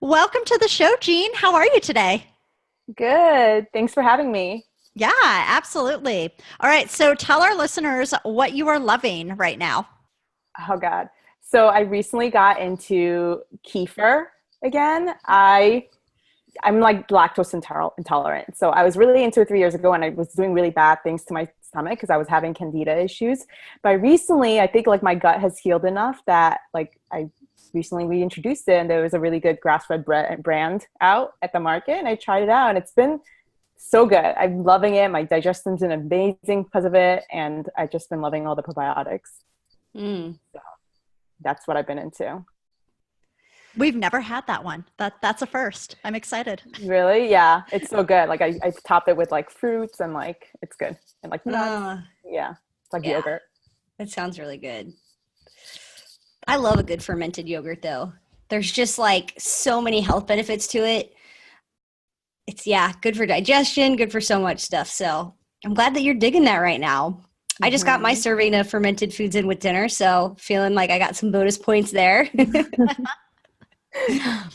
Welcome to the show, Jean. How are you today? Good. Thanks for having me. Yeah, absolutely. All right, so tell our listeners what you are loving right now. Oh God. So I recently got into kefir again. I'm like lactose intolerant. So I was really into it 3 years ago and I was doing really bad things to my stomach because I was having candida issues. But recently I think like my gut has healed enough that like I recently reintroduced it and there was a really good grass-fed brand out at the market and I tried it out and it's been so good. I'm loving it. My digestion's been amazing because of it and I've just been loving all the probiotics. Mm. So that's what I've been into. We've never had that one. That's a first. I'm excited. Really? Yeah. It's so good. Like I top it with like fruits and like it's good. And like nuts. Uh, Yeah. It's like Yeah, yogurt. that sounds really good. I love a good fermented yogurt though. There's just like so many health benefits to it. It's good for digestion, good for so much stuff. So I'm glad that you're digging that right now. I just got my Hmm. serving of fermented foods in with dinner, so feeling like I got some bonus points there.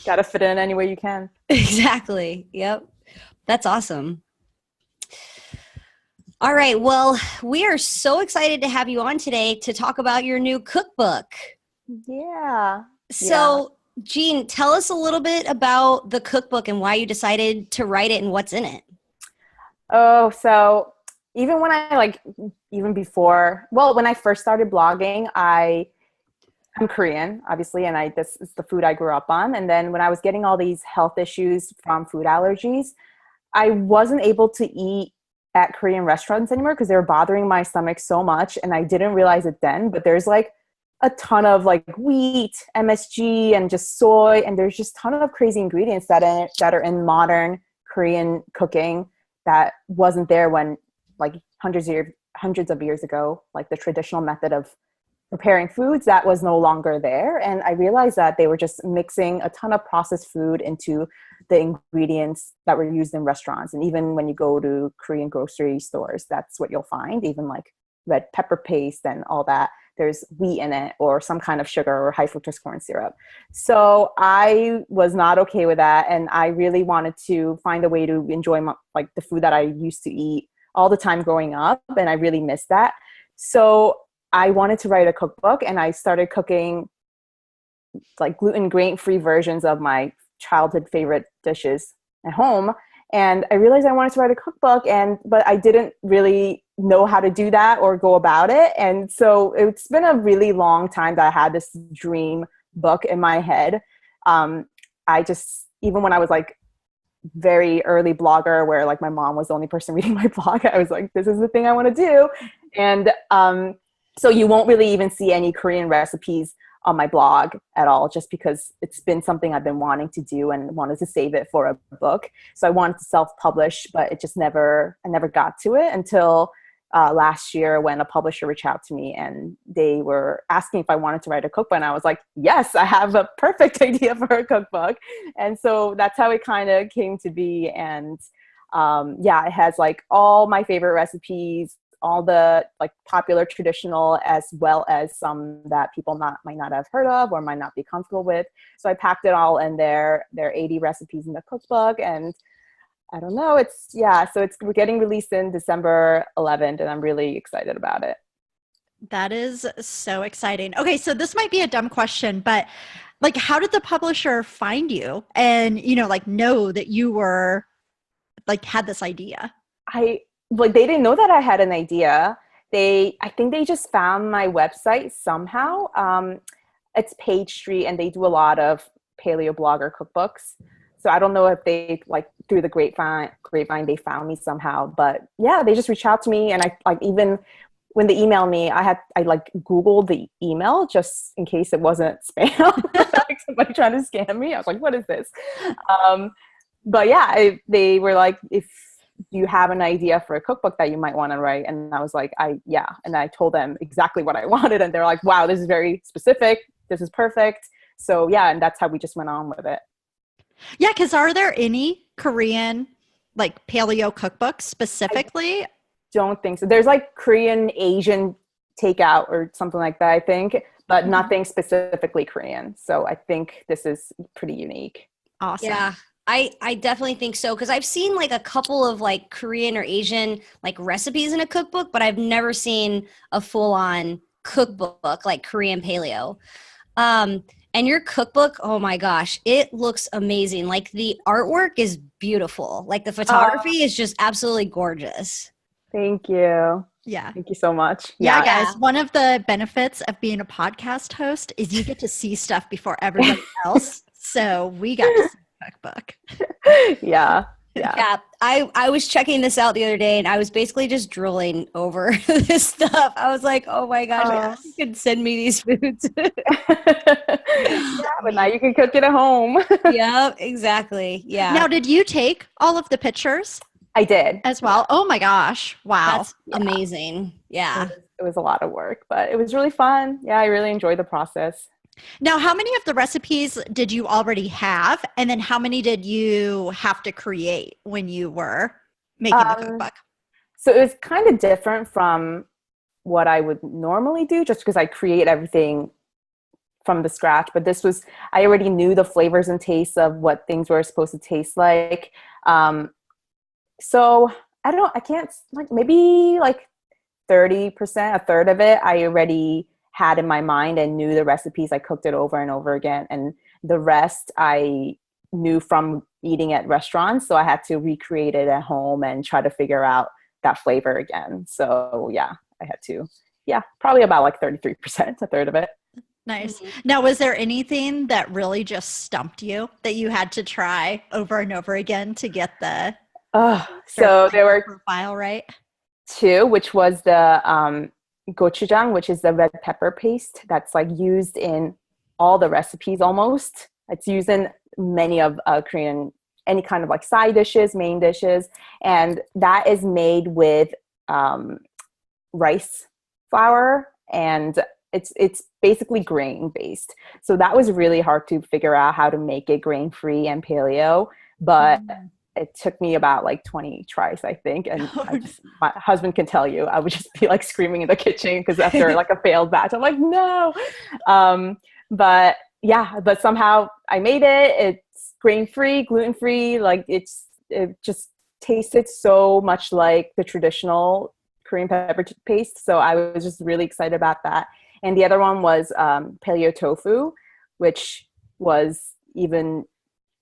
Gotta fit in any way you can. Exactly. Yep. That's awesome. All right. Well, we are so excited to have you on today to talk about your new cookbook. Yeah. Yeah. So, Jean, tell us a little bit about the cookbook and why you decided to write it and what's in it. Oh, so even when I like even before, well, when I first started blogging, I'm Korean, obviously, and I this is the food I grew up on. And then when I was getting all these health issues from food allergies, I wasn't able to eat at Korean restaurants anymore because they were bothering my stomach so much. And I didn't realize it then, but there's like a ton of like wheat, MSG, and just soy. And there's just a ton of crazy ingredients that are in modern Korean cooking that wasn't there when like hundreds of years ago, like the traditional method of preparing foods that was no longer there. And I realized that they were just mixing a ton of processed food into the ingredients that were used in restaurants. And even when you go to Korean grocery stores, that's what you'll find, even like red pepper paste and all that. There's wheat in it or some kind of sugar or high fructose corn syrup. So I was not okay with that. And I really wanted to find a way to enjoy like the food that I used to eat all the time growing up. And I really missed that. So I wanted to write a cookbook and I started cooking like grain-free versions of my childhood favorite dishes at home. And I realized I wanted to write a cookbook but I didn't really know how to do that or go about it. And so it's been a really long time that I had this dream book in my head. I just, even when I was like very early blogger where like my mom was the only person reading my blog, I was like, this is the thing I want to do. And so you won't really even see any Korean recipes on my blog at all, just because it's been something I've been wanting to do and wanted to save it for a book. So I wanted to self-publish, but I never got to it until last year when a publisher reached out to me and they were asking if I wanted to write a cookbook. And I was like, yes, I have a perfect idea for a cookbook. And so that's how it kind of came to be. And it has like all my favorite recipes, all the like popular traditional as well as some that people might not have heard of or might not be comfortable with. So I packed it all in there. There are 80 recipes in the cookbook and I don't know. We're getting released in December 11th and I'm really excited about it. That is so exciting. Okay, so this might be a dumb question, but like how did the publisher find you and like know that you were like had this idea? They didn't know that I had an idea. I think they just found my website somehow. It's Page Street and they do a lot of paleo blogger cookbooks. So I don't know if they like through the grapevine they found me somehow, but yeah, they just reached out to me and I like even when they emailed me, I like Googled the email just in case it wasn't spam, like somebody trying to scam me. I was like, what is this? Um, but yeah, they were like, if you have an idea for a cookbook that you might want to write, and I was like, and I told them exactly what I wanted, and they're like, wow, this is very specific. This is perfect. So yeah, and that's how we just went on with it. Yeah, because are there any Korean like paleo cookbooks I specifically? don't think so. There's like Korean Asian takeout or something like that, I think, but Mhm. nothing specifically Korean. So I think this is pretty unique. Awesome. Yeah. I definitely think so because I've seen like a couple of like Korean or Asian like recipes in a cookbook, but I've never seen a full-on cookbook like Korean Paleo. Um, and your cookbook, oh my gosh, it looks amazing. Like the artwork is beautiful. Like the Oh, photography is just absolutely gorgeous. thank you. Yeah. Thank you so much. Yeah, Yeah. guys, Yeah. one of the benefits of being a podcast host is you get to see stuff before everybody else. So we got to see the cookbook. Yeah. Yeah. Yeah, I was checking this out the other day and I was basically just drooling over this stuff. I was like, oh my gosh, I Oh. wish you could send me these foods. Yeah, but now you can cook it at home. Yeah, exactly. Yeah, Now, did you take all of the pictures I did. as well? Oh my gosh. Wow. that's amazing. Yeah. It was a lot of work, but it was really fun. Yeah, I really enjoyed the process. Now, how many of the recipes did you already have? And then how many did you have to create when you were making the Um, cookbook? so it was kind of different from what I would normally do just because I create everything from the scratch. But this was, I already knew the flavors and tastes of what things were supposed to taste like. Um, so I don't know, I can't, like maybe like 30%, a third of it, I already had in my mind and knew the recipes. I cooked it over and over again. And the rest I knew from eating at restaurants. So I had to recreate it at home and try to figure out that flavor again. So yeah, I had to, yeah, probably about like 33%, a third of it. Nice. Now, was there anything that really just stumped you that you had to try over and over again to get the So there were profile right? two, which was the gochujang, which is the red pepper paste that's like used in all the recipes almost. It's used in many of Korean, any kind of like side dishes, main dishes. And that is made with rice flour, and it's basically grain based. So that was really hard to figure out how to make it grain free and paleo. But it took me about like 20 tries, I think. And my husband can tell you, I would just be like screaming in the kitchen because after like a failed batch, I'm like, no. But yeah, but somehow I made it. It's grain free, gluten free. Like it just tasted so much like the traditional Korean pepper paste. So I was just really excited about that. And the other one was paleo tofu, which was even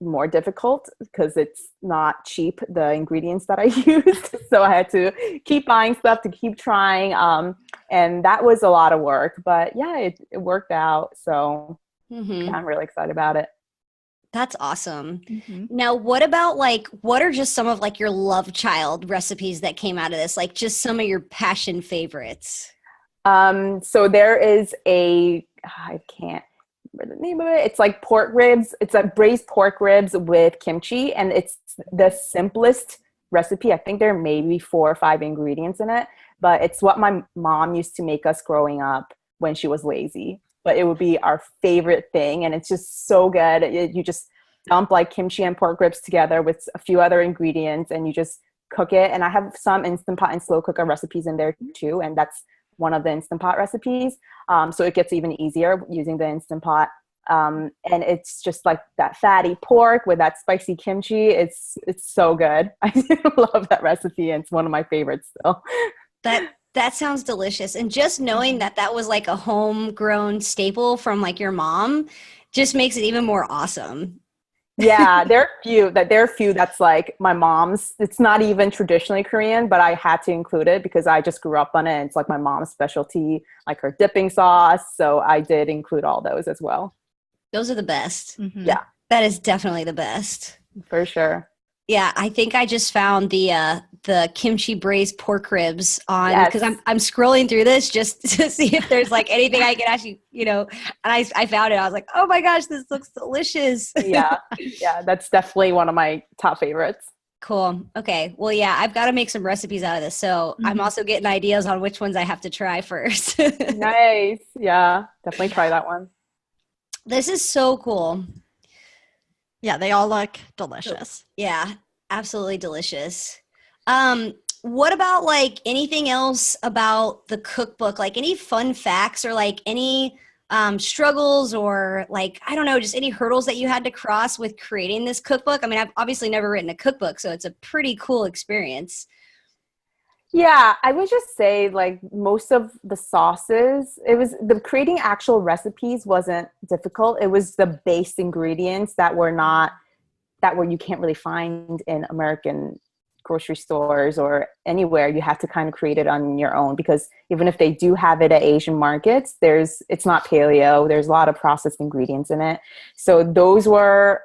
more difficult because it's not cheap, the ingredients that I used. So I had to keep buying stuff to keep trying. And that was a lot of work, but yeah, it worked out. So yeah, I'm really excited about it. That's awesome. Now, what about like, what are just some of like your love child recipes that came out of this? Like just some of your passion favorites? So there is I can't remember the name of it. It's like pork ribs. It's like braised pork ribs with kimchi, and it's the simplest recipe. I think there are maybe 4 or 5 ingredients in it, but it's what my mom used to make us growing up when she was lazy. But it would be our favorite thing, and it's just so good. You just dump like kimchi and pork ribs together with a few other ingredients, and you just cook it. And I have some Instant Pot and slow cooker recipes in there too, and that's one of the Instant Pot recipes. So it gets even easier using the Instant Pot. And it's just like that fatty pork with that spicy kimchi. It's so good. I love that recipe, and it's one of my favorites still. That sounds delicious. And just knowing that that was like a homegrown staple from like your mom just makes it even more awesome. Yeah, there are a few that's like my mom's. It's not even traditionally Korean, but I had to include it because I just grew up on it. And it's like my mom's specialty, like her dipping sauce. So I did include all those as well. Those are the best. Yeah, That is definitely the best. for sure. Yeah, I think I just found the kimchi braised pork ribs on because I'm scrolling through this just to see if there's like anything I can actually, and I found it. I was like, oh my gosh, this looks delicious. Yeah, that's definitely one of my top favorites. Cool. Okay. Well, yeah, I've got to make some recipes out of this. So I'm also getting ideas on which ones I have to try first. Nice. Yeah, definitely try that one. This is so cool. Yeah, they all look delicious. Yeah, absolutely delicious. What about like anything else about the cookbook? Like any fun facts or like any struggles or like, I don't know, just any hurdles that you had to cross with creating this cookbook? I mean, I've obviously never written a cookbook, so it's a pretty cool experience. Yeah, I would just say like most of the sauces, it was the creating actual recipes wasn't difficult. It was the base ingredients that were not that where you can't really find in American grocery stores or anywhere. You have to kind of create it on your own, because even if they do have it at Asian markets, it's not paleo. There's a lot of processed ingredients in it. So those were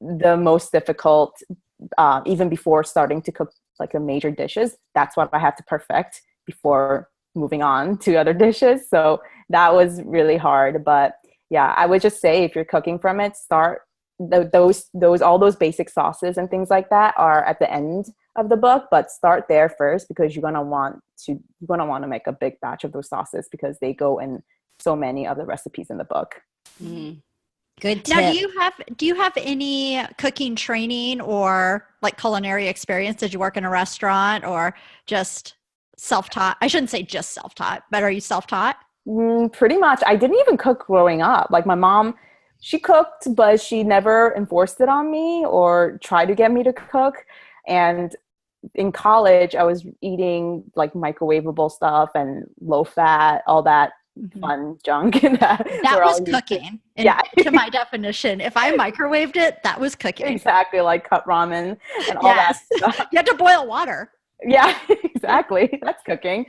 the most difficult, even before starting to cook like the major dishes. That's what I had to perfect before moving on to other dishes. So that was really hard. But yeah, I would just say if you're cooking from it, start those all those basic sauces and things like that are at the end of the book, but start there first, because you're gonna want to make a big batch of those sauces because they go in so many of the recipes in the book. Mm. Good tip. Now, do you have any cooking training or like culinary experience? Did you work in a restaurant or just self-taught? I shouldn't say just self-taught, but are you self-taught? Pretty much. I didn't even cook growing up. Like my mom, she cooked, but she never enforced it on me or tried to get me to cook. And in college, I was eating like microwavable stuff and low fat, all that fun junk. that was cooking. Yeah. To my definition, if I microwaved it, that was cooking. Exactly, like cut ramen and all that stuff. You had to boil water. Yeah, exactly. That's cooking.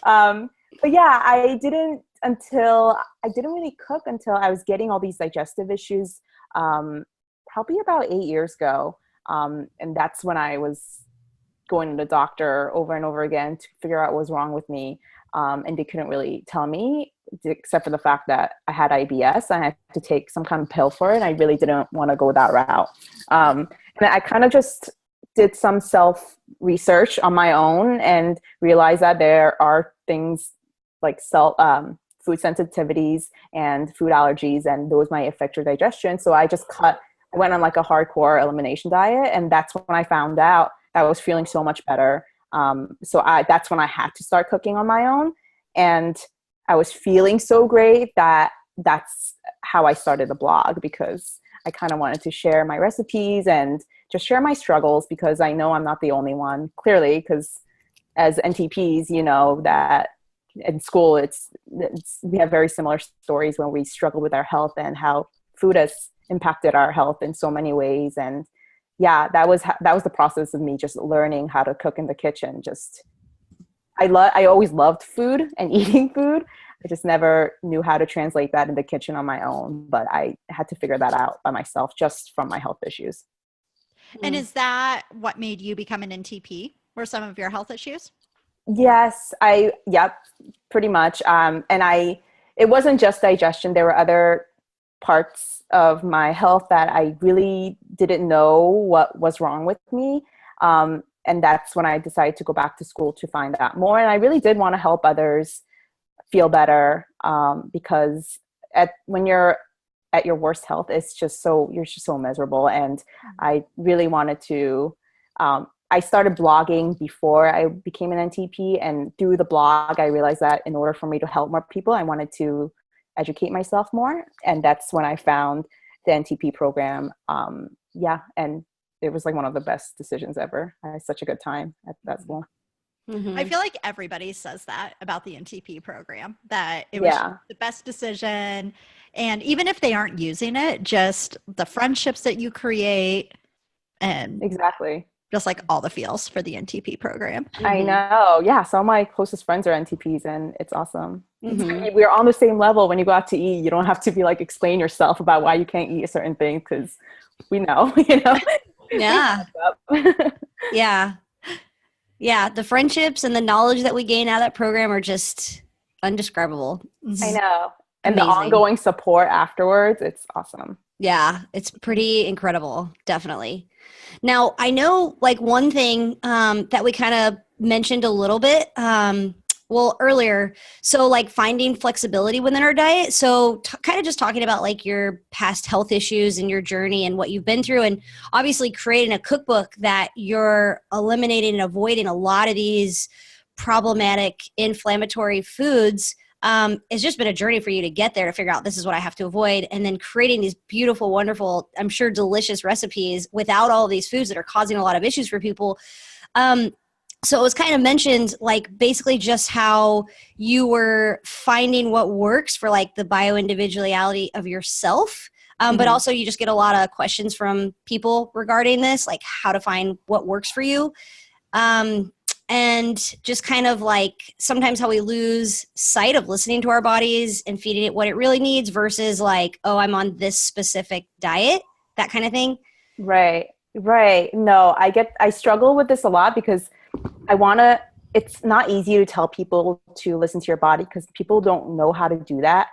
But yeah, I didn't really cook until I was getting all these digestive issues, probably about 8 years ago. And that's when I was going to the doctor over and over again to figure out what was wrong with me. And they couldn't really tell me, except for the fact that I had IBS. I had to take some kind of pill for it. And I really didn't want to go that route. And I kind of just did some self-research on my own and realized that there are things like food sensitivities and food allergies, and those might affect your digestion. So I went on like a hardcore elimination diet. And that's when I found out that I was feeling so much better. That's when I had to start cooking on my own. And I was feeling so great that's how I started a blog, because I kind of wanted to share my recipes and just share my struggles, because I know I'm not the only one, clearly, because as NTPs, you know that in school, we have very similar stories when we struggle with our health and how food has impacted our health in so many ways. And yeah, that was the process of me just learning how to cook in the kitchen. I always loved food and eating food. I just never knew how to translate that in the kitchen on my own, but I had to figure that out by myself just from my health issues. And is that what made you become an NTP? Were some of your health issues? Yes, pretty much. It wasn't just digestion. There were other parts of my health that I really didn't know what was wrong with me. And that's when I decided to go back to school to find out more. And I really did want to help others feel better, because when you're at your worst health, you're just so miserable. And I really wanted to, I started blogging before I became an NTP, and through the blog, I realized that in order for me to help more people, I wanted to educate myself more. And that's when I found the NTP program. And it was like one of the best decisions ever. I had such a good time at that school. Mm-hmm. I feel like everybody says that about the NTP program, that it was the best decision. And even if they aren't using it, just the friendships that you create, and exactly, just like all the feels for the NTP program. I know. Yeah. Some of my closest friends are NTPs, and it's awesome. Mm-hmm. We're on the same level. When you go out to eat, you don't have to be like, explain yourself about why you can't eat a certain thing, because we know, Yeah. Yeah. Yeah. The friendships and the knowledge that we gain out of that program are just undescribable. I know. And amazing. The ongoing support afterwards, it's awesome. Yeah. It's pretty incredible. Definitely. Now, I know like one thing that we kind of mentioned a little bit earlier. So like finding flexibility within our diet. So kind of just talking about like your past health issues and your journey and what you've been through, and obviously creating a cookbook that you're eliminating and avoiding a lot of these problematic inflammatory foods. It's just been a journey for you to get there, to figure out this is what I have to avoid. And then creating these beautiful, wonderful, I'm sure delicious recipes without all of these foods that are causing a lot of issues for people. So it was kind of mentioned, like basically just how you were finding what works for like the bio-individuality of yourself. But also you just get a lot of questions from people regarding this, like how to find what works for you. And just kind of like sometimes how we lose sight of listening to our bodies and feeding it what it really needs versus like, oh, I'm on this specific diet, that kind of thing. Right. No, I struggle with this a lot because it's not easy to tell people to listen to your body because people don't know how to do that.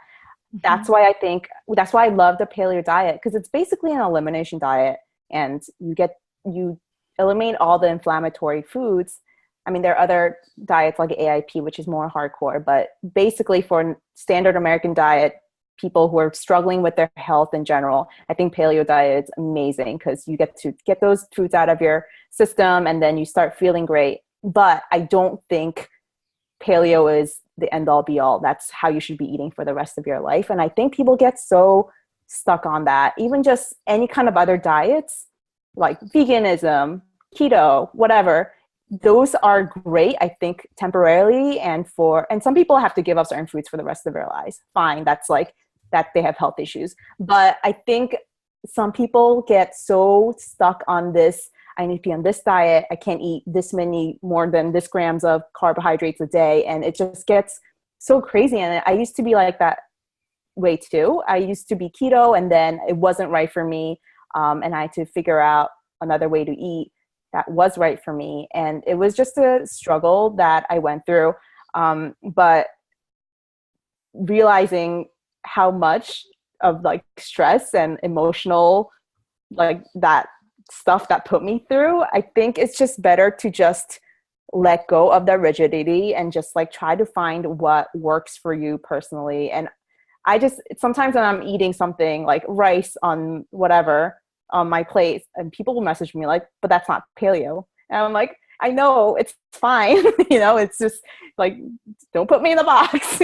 That's why I love the paleo diet, because it's basically an elimination diet, and you eliminate all the inflammatory foods. I mean, there are other diets like AIP, which is more hardcore, but basically for standard American diet, people who are struggling with their health in general, I think paleo diet is amazing because you get to get those foods out of your system and then you start feeling great. But I don't think paleo is the end all be all. That's how you should be eating for the rest of your life. And I think people get so stuck on that. Even just any kind of other diets like veganism, keto, whatever, those are great, I think, temporarily. And some people have to give up certain foods for the rest of their lives. Fine. That's like that they have health issues. But I think some people get so stuck on this. I need to be on this diet. I can't eat this many more than this grams of carbohydrates a day. And it just gets so crazy. And I used to be like that way too. I used to be keto and then it wasn't right for me. And I had to figure out another way to eat that was right for me. And it was just a struggle that I went through. But realizing how much of like stress and emotional, like that stuff that put me through, I think it's just better to just let go of that rigidity and just like try to find what works for you personally. And sometimes when I'm eating something like rice on whatever on my plate, and people will message me like, but that's not paleo. And I'm like, I know, it's fine. It's just like, don't put me in the box.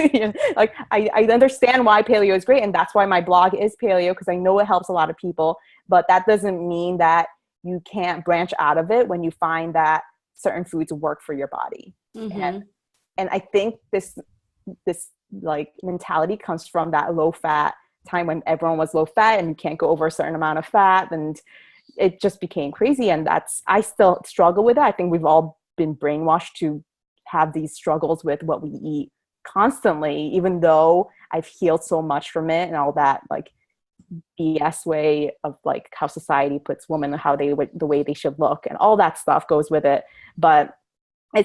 Like I understand why paleo is great. And that's why my blog is paleo, because I know it helps a lot of people, but that doesn't mean that you can't branch out of it when you find that certain foods work for your body. And I think this like mentality comes from that low fat time when everyone was low fat and you can't go over a certain amount of fat, and it just became crazy. And I still struggle with it. I think we've all been brainwashed to have these struggles with what we eat constantly, even though I've healed so much from it and all that like BS way of like how society puts women, the way they should look and all that stuff goes with it. But I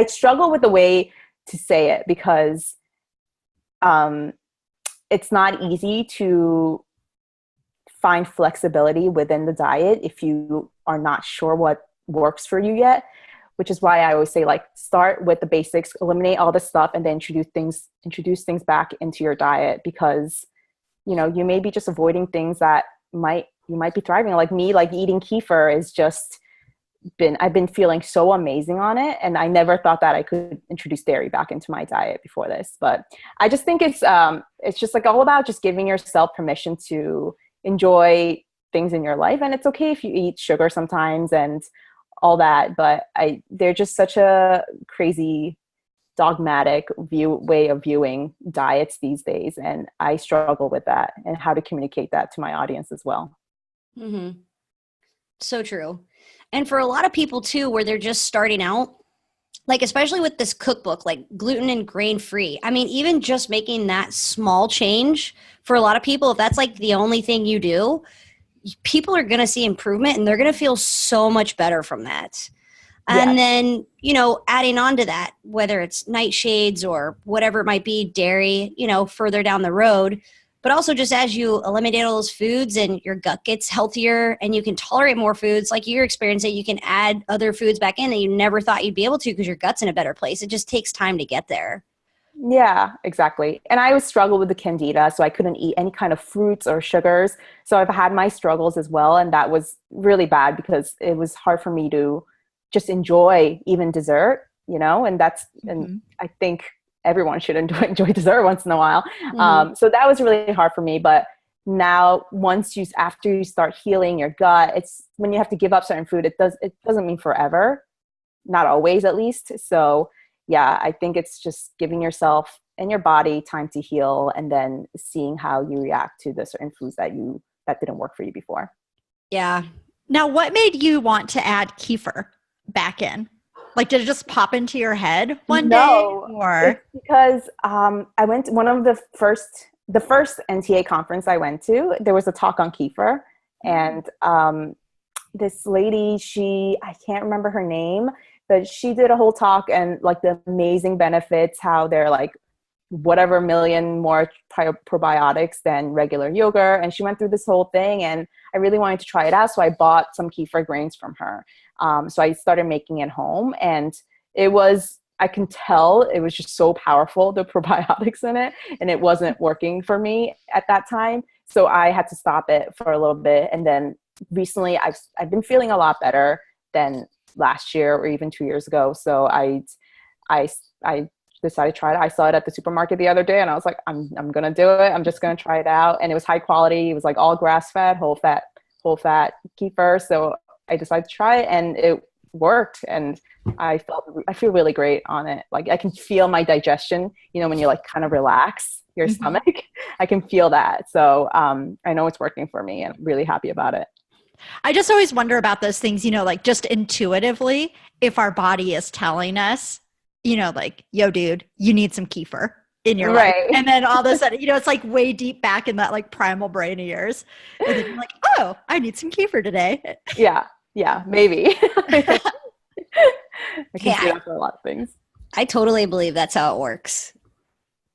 struggle with the way to say it because it's not easy to find flexibility within the diet if you are not sure what works for you yet, which is why I always say like start with the basics, eliminate all the stuff, and then introduce things back into your diet, because you may be just avoiding things that you might be thriving. Like me, like eating kefir is just I've been feeling so amazing on it, and I never thought that I could introduce dairy back into my diet before this. But I just think it's just like all about just giving yourself permission to enjoy things in your life, and it's okay if you eat sugar sometimes and all that. But they're just such a crazy dogmatic way of viewing diets these days, and I struggle with that and how to communicate that to my audience as well. So true. And for a lot of people too, where they're just starting out, like especially with this cookbook, like gluten and grain free. I mean, even just making that small change for a lot of people, if that's like the only thing you do, people are going to see improvement and they're going to feel so much better from that. And then, adding on to that, whether it's nightshades or whatever it might be, dairy, further down the road, but also just as you eliminate all those foods and your gut gets healthier and you can tolerate more foods, like your experience, that you can add other foods back in that you never thought you'd be able to because your gut's in a better place. It just takes time to get there. Yeah, exactly. And I always struggled with the candida, so I couldn't eat any kind of fruits or sugars. So I've had my struggles as well. And that was really bad because it was hard for me to just enjoy even dessert, and and I think everyone should enjoy dessert once in a while. Mhm. So that was really hard for me. But now after you start healing your gut, it's when you have to give up certain food, it doesn't mean forever, not always at least. So yeah, I think it's just giving yourself and your body time to heal, and then seeing how you react to the certain foods that didn't work for you before. Yeah. Now, what made you want to add kefir back in? Like, did it just pop into your head one day, No, or? it's because I went to one of the first NTA conference I went to. There was a talk on kefir, and this lady, I can't remember her name, but she did a whole talk and like the amazing benefits, how they're like whatever million more probiotics than regular yogurt. And she went through this whole thing, and I really wanted to try it out. So I bought some kefir grains from her. So I started making it home, and I can tell it was just so powerful, the probiotics in it, and it wasn't working for me at that time. So I had to stop it for a little bit. And then recently I've been feeling a lot better than last year or even 2 years ago. So I decided to try it. I saw it at the supermarket the other day, and I was like, I'm going to do it. I'm just going to try it out. And it was high quality. It was like all grass fed, whole fat kefir. So I decided to try it, and it worked. And I feel really great on it. Like I can feel my digestion, when you like kind of relax your stomach, I can feel that. So I know it's working for me, and I'm really happy about it. I just always wonder about those things, like just intuitively, if our body is telling us, like, yo, dude, you need some kefir in your life. And then all of a sudden, it's like way deep back in that like primal brain of yours. And then you're like, oh, I need some kefir today. Yeah, maybe. I can see that for a lot of things. I totally believe that's how it works.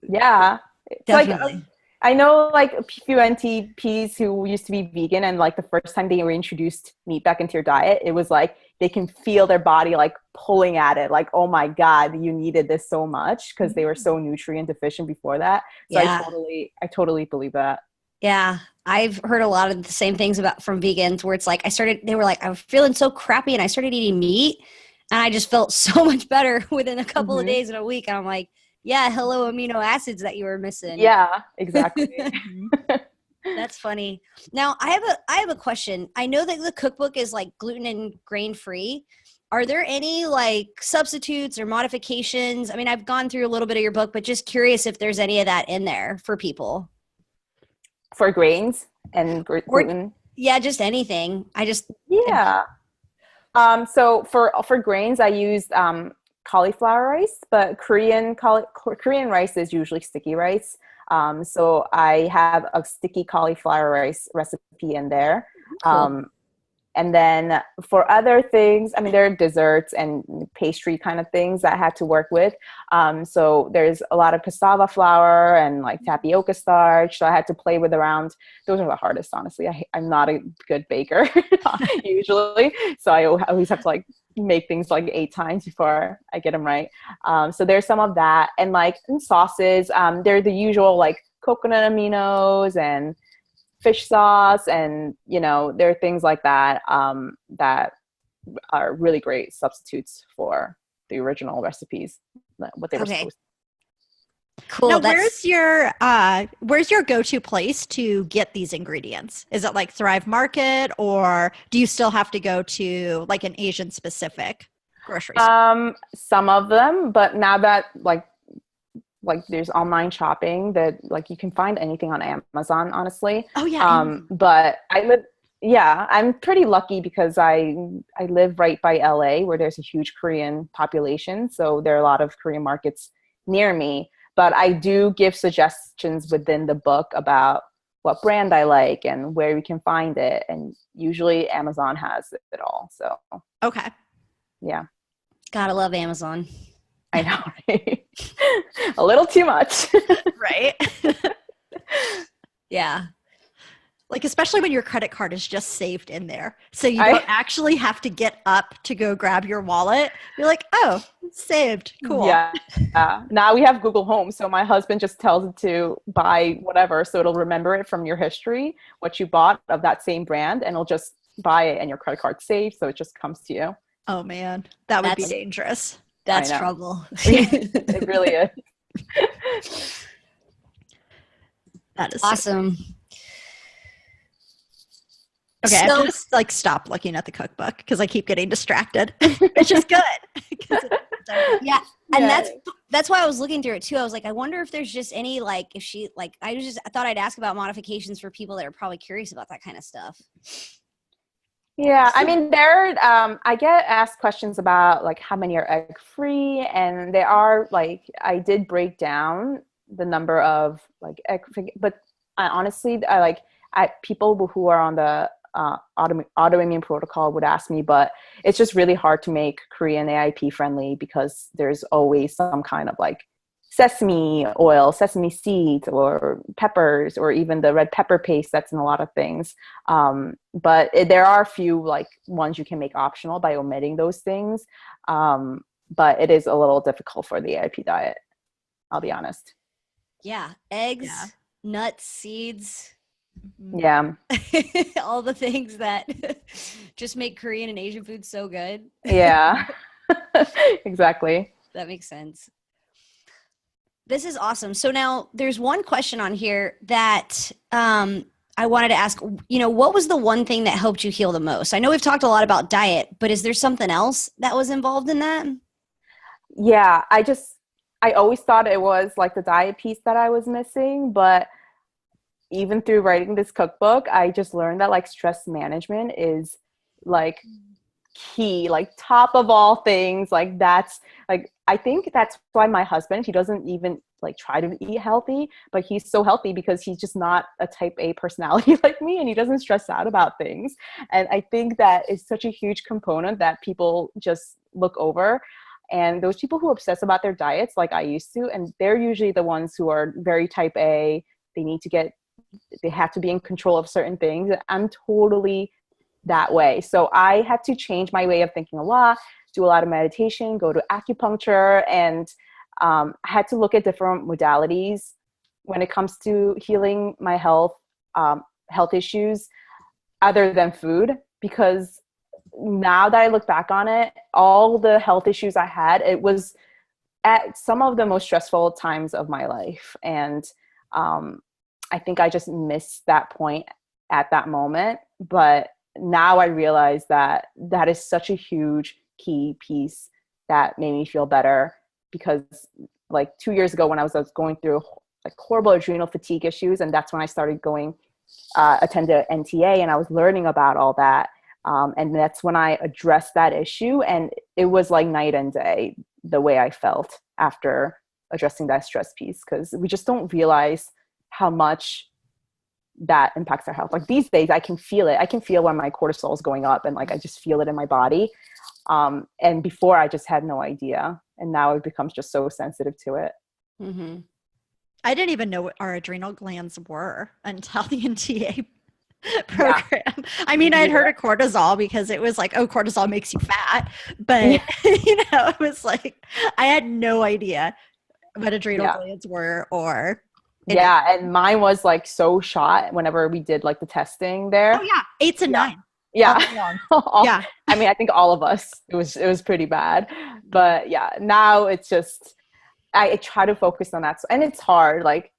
Yeah. Definitely. Like, I know like a few NTPs who used to be vegan, and like the first time they reintroduced meat back into your diet, it was like they can feel their body like pulling at it, like, oh my God, you needed this so much, because they were so nutrient deficient before that. So yeah. I totally believe that. Yeah. I've heard a lot of the same things from vegans, where it's like they were like, I was feeling so crappy, and I started eating meat, and I just felt so much better within a couple of days and a week. And I'm like, yeah, hello, amino acids that you were missing. Yeah, exactly. That's funny. Now I have a question. I know that the cookbook is like gluten and grain free. Are there any like substitutes or modifications? I mean, I've gone through a little bit of your book, but just curious if there's any of that in there for people. For grains and gluten? Yeah, just anything. So for grains, I used cauliflower rice, but Korean rice is usually sticky rice. So I have a sticky cauliflower rice recipe in there. Cool. And then for other things, I mean, there are desserts and pastry kind of things that I had to work with. So there's a lot of cassava flour and like tapioca starch. So I had to play with around. Those are the hardest, honestly. I'm not a good baker usually. So I always have to like make things like 8 times before I get them right. So there's some of that. And like in sauces, they're the usual like coconut aminos and fish sauce, and there are things like that that are really great substitutes for the original recipes, what they were supposed to. Cool. Now, where's your go-to place to get these ingredients? Is it like Thrive Market, or do you still have to go to like an Asian specific grocery store? Some of them, but now that like there's online shopping, that like you can find anything on Amazon, honestly. Oh yeah. But I'm pretty lucky because I live right by LA, where there's a huge Korean population. So there are a lot of Korean markets near me, but I do give suggestions within the book about what brand I like and where you can find it. And usually Amazon has it all. So. Okay. Yeah. Gotta love Amazon. I know, right? A little too much. Right? Yeah. Like, especially when your credit card is just saved in there. So you don't actually have to get up to go grab your wallet. You're like, oh, it's saved. Cool. Yeah. Now we have Google Home. So my husband just tells it to buy whatever. So it'll remember it from your history, what you bought of that same brand, and it'll just buy it, and your credit card's saved. So it just comes to you. Oh, man. That would be dangerous. That's trouble. It really is. That is Awesome. Okay, I have to just like stop looking at the cookbook because I keep getting distracted. It's just good. Yeah. And that's why I was looking through it too. I was like, I wonder if there's just any, like, if she, like, I thought I'd ask about modifications for people that are probably curious about that kind of stuff. Yeah, I mean, I get asked questions about like how many are egg free, and there are like, I did break down the number of like egg free, but I honestly, people who are on the autoimmune protocol would ask me, but it's just really hard to make Korean AIP friendly because there's always some kind of like sesame oil, sesame seeds, or peppers, or even the red pepper paste that's in a lot of things. But there are a few like ones you can make optional by omitting those things. But it is a little difficult for the AIP diet, I'll be honest. Yeah. Eggs, nuts, seeds. Yeah. All the things that just make Korean and Asian food so good. Yeah. Exactly. That makes sense. This is awesome. So now there's one question on here that I wanted to ask, what was the one thing that helped you heal the most? I know we've talked a lot about diet, but is there something else that was involved in that? Yeah, I always thought it was like the diet piece that I was missing, but even through writing this cookbook, I just learned that like stress management is like key, like top of all things. Like that's like, I think that's why my husband, he doesn't even like try to eat healthy, but he's so healthy because he's just not a type A personality like me, and he doesn't stress out about things. And I think that is such a huge component that people just look over. And those people who obsess about their diets like I used to, and they're usually the ones who are very type A, they have to be in control of certain things. I'm totally that way. So I had to change my way of thinking a lot, do a lot of meditation, go to acupuncture, and I had to look at different modalities when it comes to healing my health issues other than food, because now that I look back on it, all the health issues I had, it was at some of the most stressful times of my life. And I think I just missed that point at that moment. But now I realize that that is such a huge key piece that made me feel better, because like 2 years ago when I was going through like horrible adrenal fatigue issues, and that's when I started going attend to NTA, and I was learning about all that. And that's when I addressed that issue, and it was like night and day the way I felt after addressing that stress piece, because we just don't realize how much that impacts our health. Like these days I can feel it. I can feel when my cortisol is going up, and like I just feel it in my body. And before I just had no idea, and now it becomes just so sensitive to it. Mm-hmm. I didn't even know what our adrenal glands were until the NTA program. Yeah. I mean, I'd heard of cortisol because it was like, oh, cortisol makes you fat. But, it was like, I had no idea what adrenal glands were or. Yeah. And mine was like so shot whenever we did like the testing there. Oh yeah. 8 to 9. Yeah. Yeah. I mean, I think all of us, it was pretty bad, but yeah, now it's just, I try to focus on that. And it's hard. Like,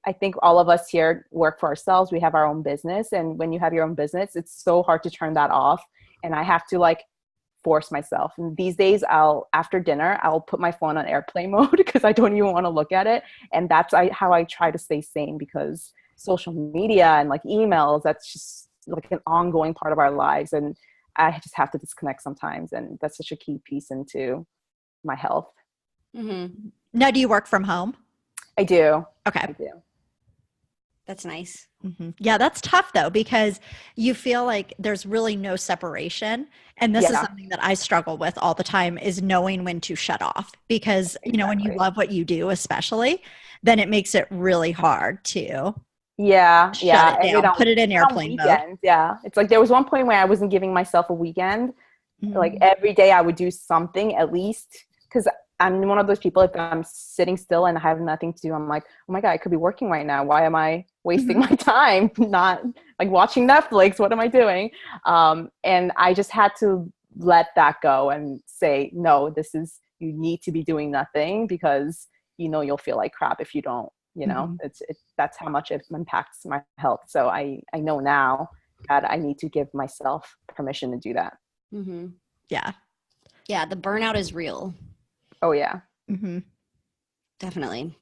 I think all of us here work for ourselves. We have our own business. And when you have your own business, it's so hard to turn that off. And I have to like force myself. And these days after dinner, I'll put my phone on airplane mode because I don't even want to look at it. And that's how I try to stay sane, because social media and like emails, that's just like an ongoing part of our lives. And I just have to disconnect sometimes. And that's such a key piece into my health. Mm-hmm. Now, do you work from home? I do. Okay. I do. That's nice. Mm-hmm. Yeah, that's tough though, because you feel like there's really no separation. And this is something that I struggle with all the time, is knowing when to shut off, because, when you love what you do, especially, then it makes it really hard to shut it down, put it in airplane mode. Yeah. It's like there was one point where I wasn't giving myself a weekend. Mm-hmm. Like every day I would do something at least, because I'm one of those people, if I'm sitting still and I have nothing to do, I'm like, oh my God, I could be working right now. Why am I wasting my time not like watching Netflix? What am I doing? And I just had to let that go and say, no, you need to be doing nothing, because you'll feel like crap if you don't, that's how much it impacts my health. So I know now that I need to give myself permission to do that. Mm-hmm. Yeah. Yeah. The burnout is real. Oh yeah. Mm-hmm. Definitely.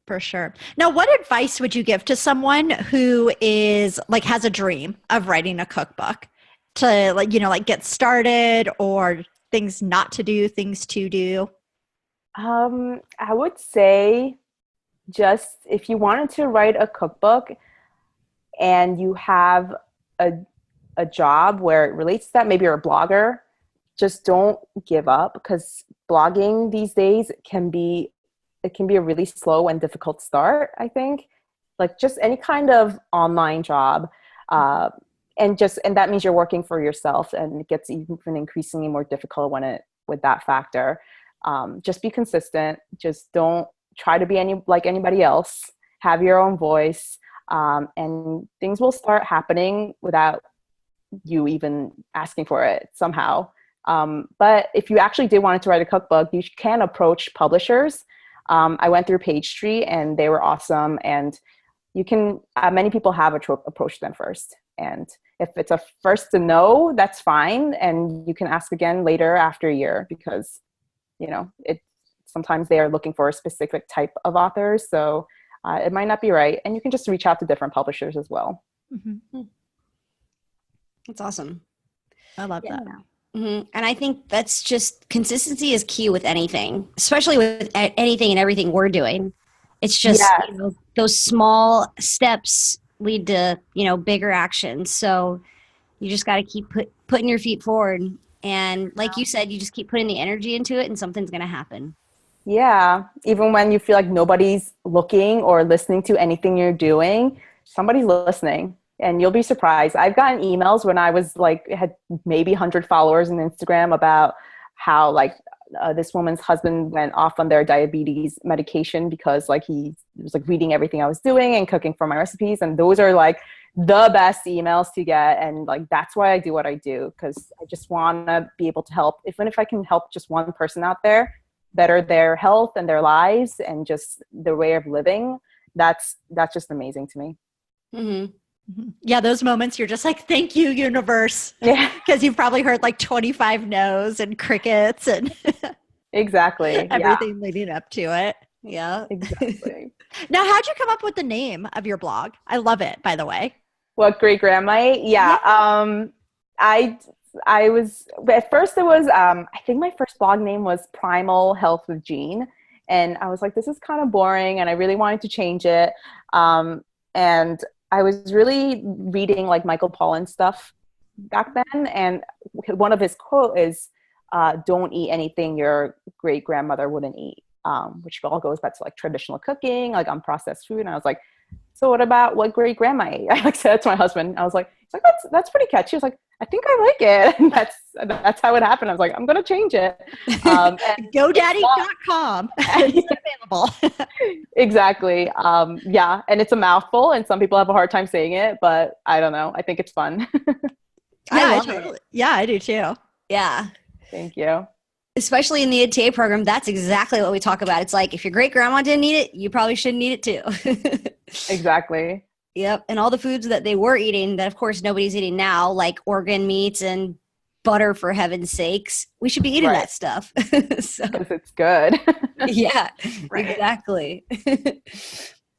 For sure. Now, what advice would you give to someone who is like has a dream of writing a cookbook to like get started, or things not to do, things to do? I would say, just if you wanted to write a cookbook and you have a job where it relates to that, maybe you're a blogger, just don't give up, because blogging these days can be a really slow and difficult start, I think. Like just any kind of online job, and that means you're working for yourself, and it gets even increasingly more difficult with that factor. Just be consistent. Just don't try to be like anybody else. Have your own voice, and things will start happening without you even asking for it somehow. But if you actually did want to write a cookbook, you can approach publishers. I went through Page Street, and they were awesome. And you can, many people have approached them first. And if it's a first to no, that's fine. And you can ask again later after a year, because, sometimes they are looking for a specific type of authors. So it might not be right. And you can just reach out to different publishers as well. Mm-hmm. That's awesome. I love that. Mm-hmm. And I think that's just, consistency is key with anything, especially with anything and everything we're doing. It's just, those small steps lead to, bigger actions. So you just got to keep putting your feet forward. And like you said, you just keep putting the energy into it, and something's going to happen. Yeah. Even when you feel like nobody's looking or listening to anything you're doing, somebody's listening. And you'll be surprised. I've gotten emails when I was had maybe 100 followers on Instagram about how this woman's husband went off on their diabetes medication because he was reading everything I was doing and cooking for my recipes. And those are the best emails to get. And that's why I do what I do, because I just want to be able to help. Even if I can help just one person out there better their health and their lives and just their way of living, that's just amazing to me. Mm-hmm. Yeah, those moments you're just like, thank you, universe. Yeah. Because you've probably heard 25 no's and crickets and exactly. everything leading up to it. Yeah. Exactly. Now, how'd you come up with the name of your blog? I love it, by the way. What Great Grandma ate? Yeah. I was, at first it was, I think my first blog name was Primal Health with Jean. And I was like, this is kind of boring, and I really wanted to change it. And I was really reading Michael Pollan stuff back then. And one of his quote is, don't eat anything your great grandmother wouldn't eat, which all goes back to traditional cooking, unprocessed food. And I was like, so what about what great grandma ate? I said it to my husband. I was like, that's pretty catchy. He was like, I think I like it. And that's how it happened. I was like, I'm going to change it. GoDaddy.com. It's available. Exactly. Yeah. And it's a mouthful, and some people have a hard time saying it, but I don't know. I think it's fun. Yeah, I do too. Yeah. Thank you. Especially in the ETA program, that's exactly what we talk about. It's if your great grandma didn't eat it, you probably shouldn't eat it too. Exactly. Yep. And all the foods that they were eating that, of course, nobody's eating now, like organ meats and butter, for heaven's sakes, we should be eating that stuff. Because it's good. Yeah, exactly.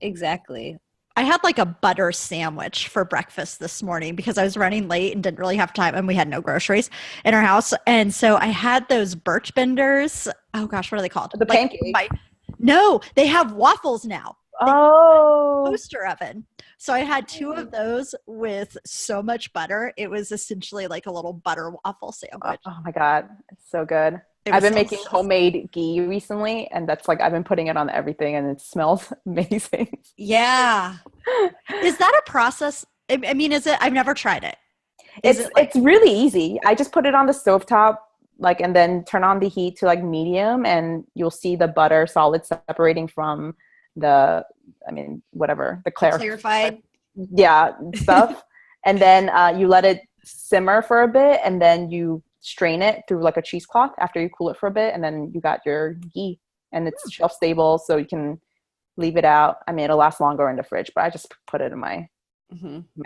Exactly. I had a butter sandwich for breakfast this morning because I was running late and didn't really have time, and we had no groceries in our house. And so I had those birch benders. Oh gosh, what are they called? The pancake. No, they have waffles now. Toaster oven. So I had 2 of those with so much butter. It was essentially like a little butter waffle sandwich. Oh my God. It's so good. I've been making homemade ghee recently, and that's I've been putting it on everything, and it smells amazing. Yeah. Is that a process? I mean, is it? I've never tried it. It's really easy. I just put it on the stovetop, and then turn on the heat to medium, and you'll see the butter solid separating from the clarified stuff. And then you let it simmer for a bit, and then you strain it through a cheesecloth after you cool it for a bit, and then you got your ghee. and it's shelf stable, so you can leave it out. I mean, it'll last longer in the fridge, but I just put it in my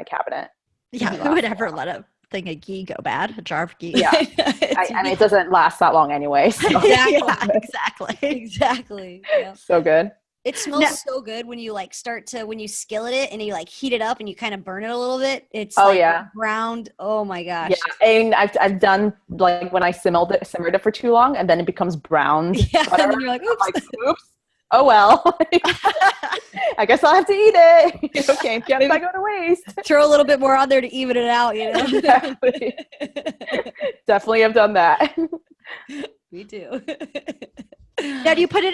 cabinet. Yeah, who would ever let a thing of ghee go bad? A jar of ghee. Yeah, I mean, it doesn't last that long anyway. So. Exactly. Exactly. Yeah. So good. It smells so good when you like when you skillet it and you like heat it up and you kind of burn it a little bit. It's browned. Oh my gosh. Yeah, and I've done like when I simmered it for too long, and then it becomes browned. Yeah, and then you're like, oops. Oh well. I guess I'll have to eat it. Okay, can't I go to waste? Throw a little bit more on there to even it out, you know. Exactly. Definitely have done that. Me too. Now, do you put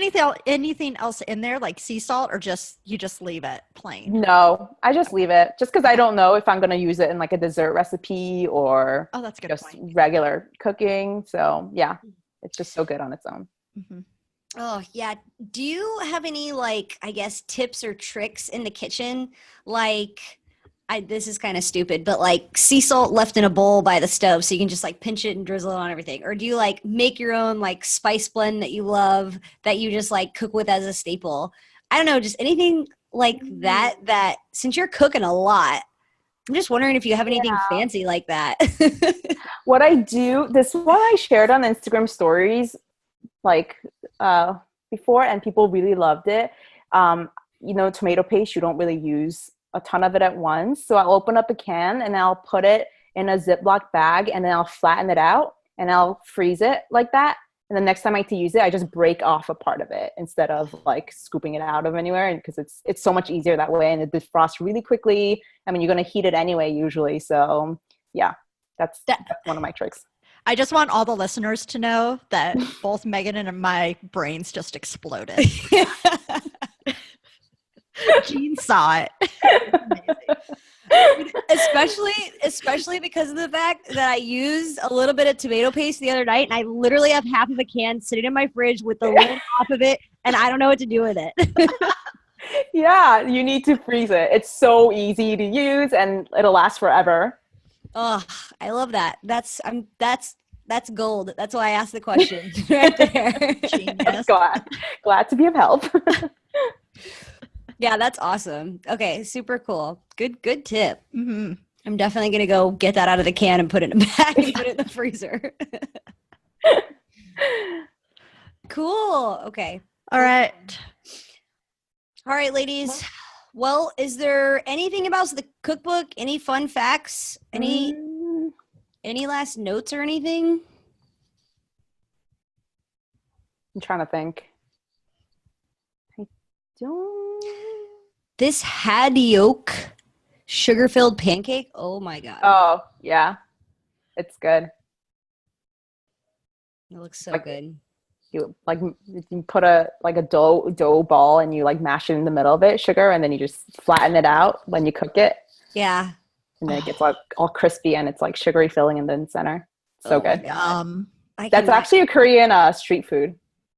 anything else in there, like sea salt, or you just leave it plain? No, I just leave it, just because I don't know if I'm going to use it in like a dessert recipe or that's a good just point. regular cooking. So yeah, it's just so good on its own. Mm-hmm. Oh yeah. Do you have any like, I guess, tips or tricks in the kitchen? Like, this is kind of stupid, but like sea salt left in a bowl by the stove so you can just like pinch it and drizzle it on everything? Or do you like make your own like spice blend that you love that you just like cook with as a staple? I don't know, just anything like that since you're cooking a lot, I'm just wondering if you have anything fancy like that. What I do, this one I shared on Instagram stories like before, and people really loved it. Tomato paste, you don't really use a ton of it at once. So I'll open up a can and I'll put it in a Ziploc bag, and then I'll flatten it out and I'll freeze it like that. And the next time I like to use it, I just break off a part of it instead of like scooping it out of anywhere. And because it's so much easier that way, and it defrosts really quickly. I mean, you're going to heat it anyway usually. So yeah, that's one of my tricks. I just want all the listeners to know that both Megan and my brains just exploded. Jean saw it. especially because of the fact that I used a little bit of tomato paste the other night, and I literally have half of a can sitting in my fridge with the lid off of it, and I don't know what to do with it. Yeah, you need to freeze it. It's so easy to use, and it'll last forever. Oh, I love that. That's gold. That's why I asked the question right there. Genius. Glad to be of help. Yeah, that's awesome. Okay, super cool. Good tip. Mm-hmm. I'm definitely gonna go get that out of the can and put it in a bag and put it in the freezer. Cool. Okay. All right, ladies. Well, is there anything about the cookbook? Any fun facts? Any last notes or anything? I'm trying to think. I don't. This had yolk sugar-filled pancake. Oh my god. Oh yeah, it's good. It looks so good. You put a dough ball and you like mash it in the middle of it, sugar, and then you just flatten it out when you cook it. Yeah. And then it gets all crispy, and it's like sugary filling in the center. So good. That's actually a Korean street food.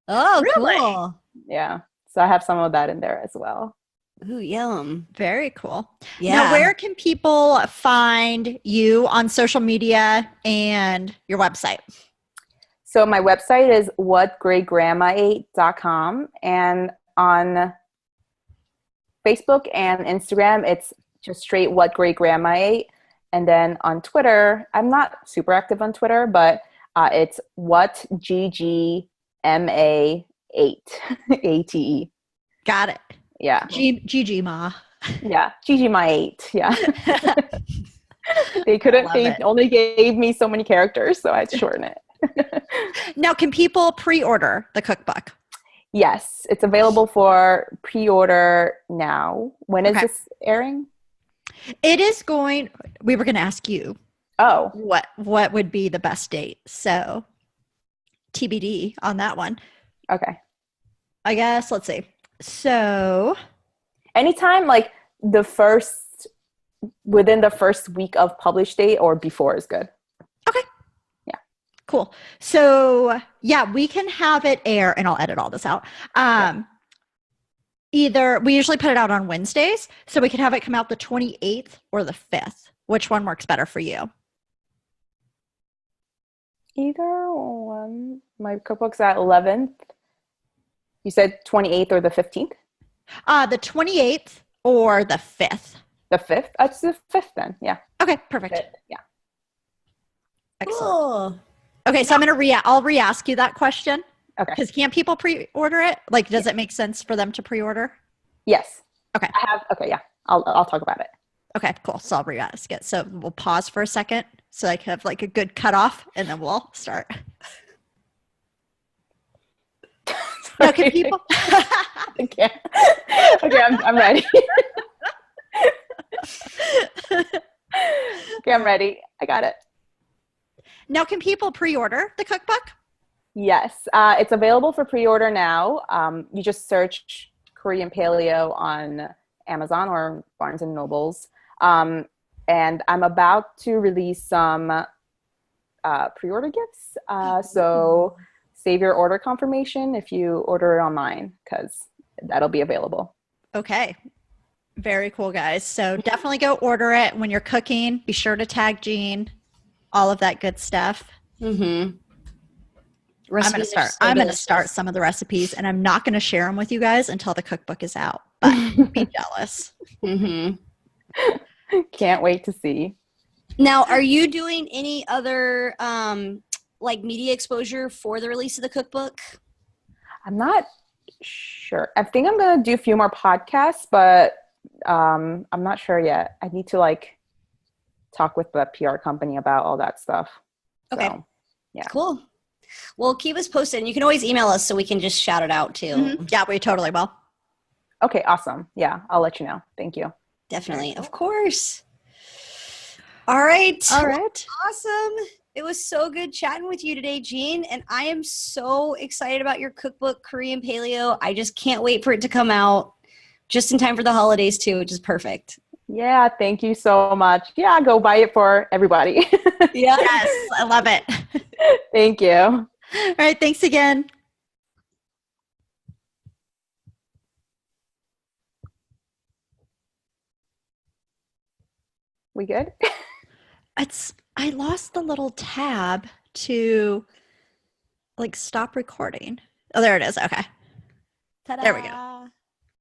Oh, really? Cool. Yeah. So I have some of that in there as well. Ooh, yum. Very cool. Yeah. Now, where can people find you on social media and your website? So my website is whatgreatgrandmaate.com, and on Facebook and Instagram, it's just straight What Great Grandma Ate. And then on Twitter, I'm not super active on Twitter, but it's What GGMA8 ATE. Got it. Yeah. Gigi Ma. Yeah. Gigi my 8. Yeah. They only gave me so many characters, so I had to shorten it. Now, can people pre-order the cookbook? Yes, it's available for pre-order now. When is this airing? It is going. We were going to ask you. Oh, what would be the best date? So, TBD on that one. Okay. I guess. Let's see. So, anytime like within the first week of publish date or before is good. Okay. Cool. So yeah, we can have it air, and I'll edit all this out. Either we usually put it out on Wednesdays, so we could have it come out the 28th or the 5th. Which one works better for you? Either one. My cookbook's at 11th. You said 28th or the 15th? The 28th or the 5th. The 5th? It's the 5th then. Yeah. Okay, perfect. 5th. Yeah. Excellent. Cool. Okay, so I'll re-ask you that question. Okay. Because can people pre-order it? Like, does it make sense for them to pre-order? Yes. Okay. Okay, yeah. I'll talk about it. Okay, cool. So I'll re-ask it. So we'll pause for a second so I can have like a good cutoff, and then we'll start. Now, can people? Okay, I'm ready. Okay, I'm ready. I got it. Now, can people pre-order the cookbook? Yes, it's available for pre-order now. You just search Korean Paleo on Amazon or Barnes and Nobles. And I'm about to release some pre-order gifts. So save your order confirmation if you order it online, because that'll be available. Okay. Very cool, guys. So definitely go order it when you're cooking. Be sure to tag Jean, all of that good stuff. Mm-hmm. I'm gonna start some of the recipes, and I'm not gonna share them with you guys until the cookbook is out. But be jealous. Mm-hmm. Can't wait to see. Now, are you doing any other like media exposure for the release of the cookbook? I'm not sure. I think I'm gonna do a few more podcasts, but I'm not sure yet. I need to like talk with the PR company about all that stuff. Okay. So, yeah. Cool. Well, keep us posted. And you can always email us so we can just shout it out too. Mm-hmm. Yeah, we totally will. Okay, awesome. Yeah, I'll let you know. Thank you. Definitely. Of course. All right. All right. Awesome. It was so good chatting with you today, Jean. And I am so excited about your cookbook, Korean Paleo. I just can't wait for it to come out just in time for the holidays too, which is perfect. Yeah, thank you so much. Yeah, go buy it for everybody. Yeah. Yes, I love it. Thank you. All right. Thanks again. We good? I lost the little tab to like stop recording. Oh, there it is. Okay. Ta-da. There we go.